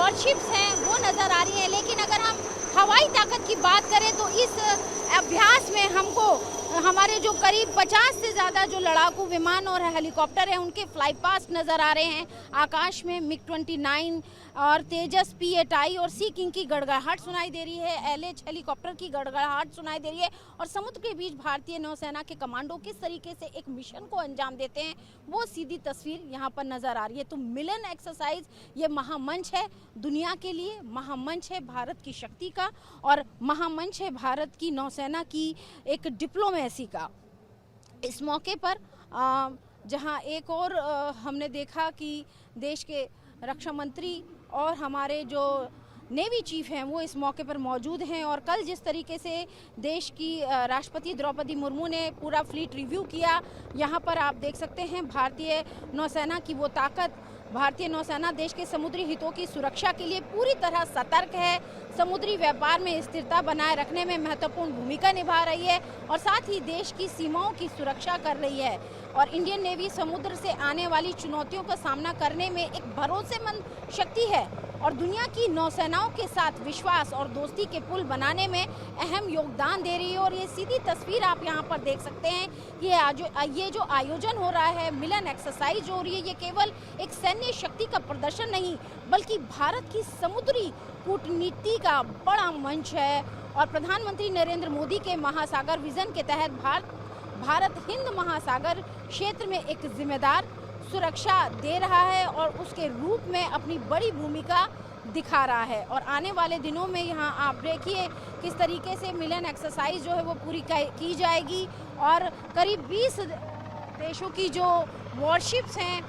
Warships हैं वो नज़र आ रही हैं। लेकिन अगर हम हवाई ताकत की बात करें तो इस अभ्यास में हमको हमारे जो करीब 50 से ज़्यादा जो लड़ाकू विमान और हेलीकॉप्टर हैं उनके फ्लाई पास्ट नज़र आ रहे हैं। आकाश में MiG-29 और तेजस P-8I और सी किंग की गड़गड़ाहट सुनाई दे रही है। LH हेलीकॉप्टर की गड़गड़ाहट सुनाई दे रही है और समुद्र के बीच भारतीय नौसेना के कमांडो किस तरीके से एक मिशन को अंजाम देते हैं वो सीधी तस्वीर यहाँ पर नज़र आ रही है। तो मिलन एक्सरसाइज ये महामंच है दुनिया के लिए, महामंच है भारत की शक्ति का और महामंच है भारत की नौसेना की एक डिप्लोमेसी का। इस मौके पर जहां एक और हमने देखा कि देश के रक्षा मंत्री और हमारे जो नेवी चीफ हैं वो इस मौके पर मौजूद हैं और कल जिस तरीके से देश की राष्ट्रपति द्रौपदी मुर्मू ने पूरा फ्लीट रिव्यू किया, यहाँ पर आप देख सकते हैं भारतीय नौसेना की वो ताकत। भारतीय नौसेना देश के समुद्री हितों की सुरक्षा के लिए पूरी तरह सतर्क है, समुद्री व्यापार में स्थिरता बनाए रखने में महत्वपूर्ण भूमिका निभा रही है और साथ ही देश की सीमाओं की सुरक्षा कर रही है। और इंडियन नेवी समुद्र से आने वाली चुनौतियों का सामना करने में एक भरोसेमंद शक्ति है और दुनिया की नौसेनाओं के साथ विश्वास और दोस्ती के पुल बनाने में अहम योगदान दे रही है। और ये सीधी तस्वीर आप यहाँ पर देख सकते हैं कि ये जो आयोजन हो रहा है, मिलन एक्सरसाइज हो रही है, ये केवल एक सैन्य शक्ति का प्रदर्शन नहीं बल्कि भारत की समुद्री कूटनीति का बड़ा मंच है। और प्रधानमंत्री नरेंद्र मोदी के महासागर विजन के तहत भारत हिंद महासागर क्षेत्र में एक जिम्मेदार सुरक्षा दे रहा है और उसके रूप में अपनी बड़ी भूमिका दिखा रहा है। और आने वाले दिनों में यहाँ आप देखिए किस तरीके से मिलन एक्सरसाइज जो है वो पूरी की जाएगी और करीब 20 देशों की जो वॉरशिप्स हैं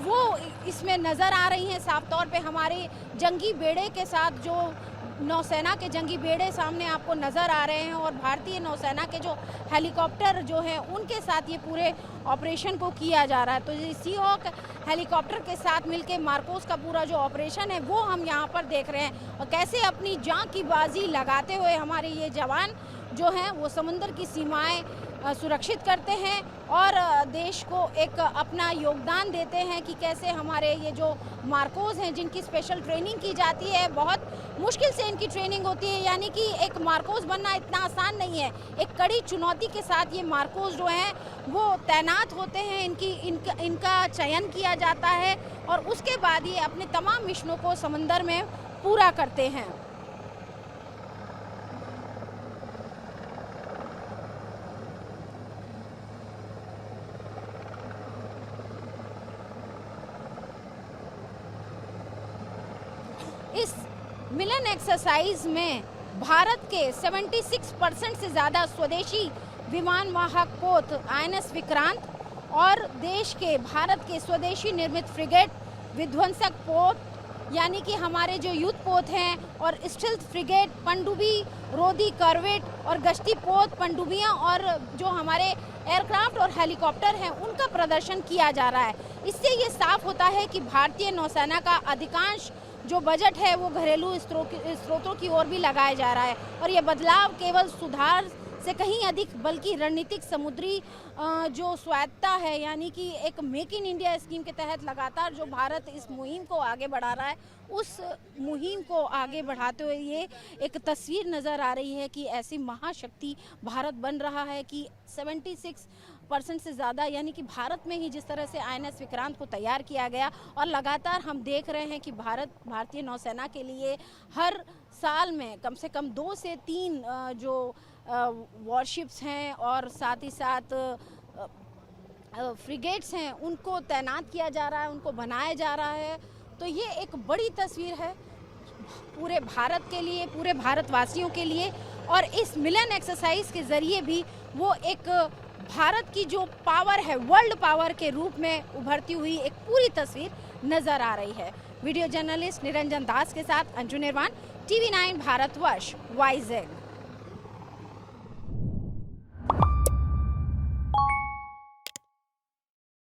वो इसमें नज़र आ रही हैं। साफ तौर पे हमारे जंगी बेड़े के साथ जो नौसेना के जंगी बेड़े सामने आपको नज़र आ रहे हैं और भारतीय नौसेना के जो हेलीकॉप्टर जो हैं उनके साथ ये पूरे ऑपरेशन को किया जा रहा है। तो ये सीहॉक हेलीकॉप्टर के साथ मिलके मार्कोस का पूरा जो ऑपरेशन है वो हम यहाँ पर देख रहे हैं और कैसे अपनी जान की बाजी लगाते हुए हमारे ये जवान जो हैं वो समुद्र की सीमाएं सुरक्षित करते हैं और देश को एक अपना योगदान देते हैं कि कैसे हमारे ये जो मार्कोस हैं जिनकी स्पेशल ट्रेनिंग की जाती है, बहुत मुश्किल से इनकी ट्रेनिंग होती है, यानी कि एक मार्कोस बनना इतना आसान नहीं है। एक कड़ी चुनौती के साथ ये मार्कोस जो हैं वो तैनात होते हैं, इनका चयन किया जाता है और उसके बाद ये अपने तमाम मिशनों को समंदर में पूरा करते हैं। इस मिलन एक्सरसाइज में भारत के 76% से ज़्यादा स्वदेशी विमान वाहक पोत INS विक्रांत और देश के भारत के स्वदेशी निर्मित फ्रिगेट विध्वंसक पोत यानी कि हमारे जो युद्ध पोत हैं और स्टील्थ फ्रिगेट पनडुब्बी रोधी करवेट और गश्ती पोत पनडुब्बियां और जो हमारे एयरक्राफ्ट और हेलीकॉप्टर हैं उनका प्रदर्शन किया जा रहा है। इससे ये साफ होता है कि भारतीय नौसेना का अधिकांश जो बजट है वो घरेलू स्रोतों की ओर भी लगाया जा रहा है और ये बदलाव केवल सुधार से कहीं अधिक बल्कि रणनीतिक समुद्री जो स्वायत्तता है यानी कि एक मेक इन इंडिया स्कीम के तहत लगातार जो भारत इस मुहिम को आगे बढ़ा रहा है, उस मुहिम को आगे बढ़ाते हुए ये एक तस्वीर नज़र आ रही है कि ऐसी महाशक्ति भारत बन रहा है कि 76% से ज़्यादा यानी कि भारत में ही जिस तरह से INS विक्रांत को तैयार किया गया और लगातार हम देख रहे हैं कि भारतीय नौसेना के लिए हर साल में कम से कम 2 से 3 जो वॉरशिप्स हैं और साथ ही साथ फ्रिगेट्स हैं उनको तैनात किया जा रहा है, उनको बनाया जा रहा है। तो ये एक बड़ी तस्वीर है पूरे भारत के लिए, पूरे भारतवासियों के लिए और इस मिलन एक्सरसाइज के ज़रिए भी वो एक भारत की जो पावर है वर्ल्ड पावर के रूप में उभरती हुई एक पूरी तस्वीर नज़र आ रही है। वीडियो जर्नलिस्ट निरंजन दास के साथ अंजू निर्वाण, TV9 भारतवर्ष YZ।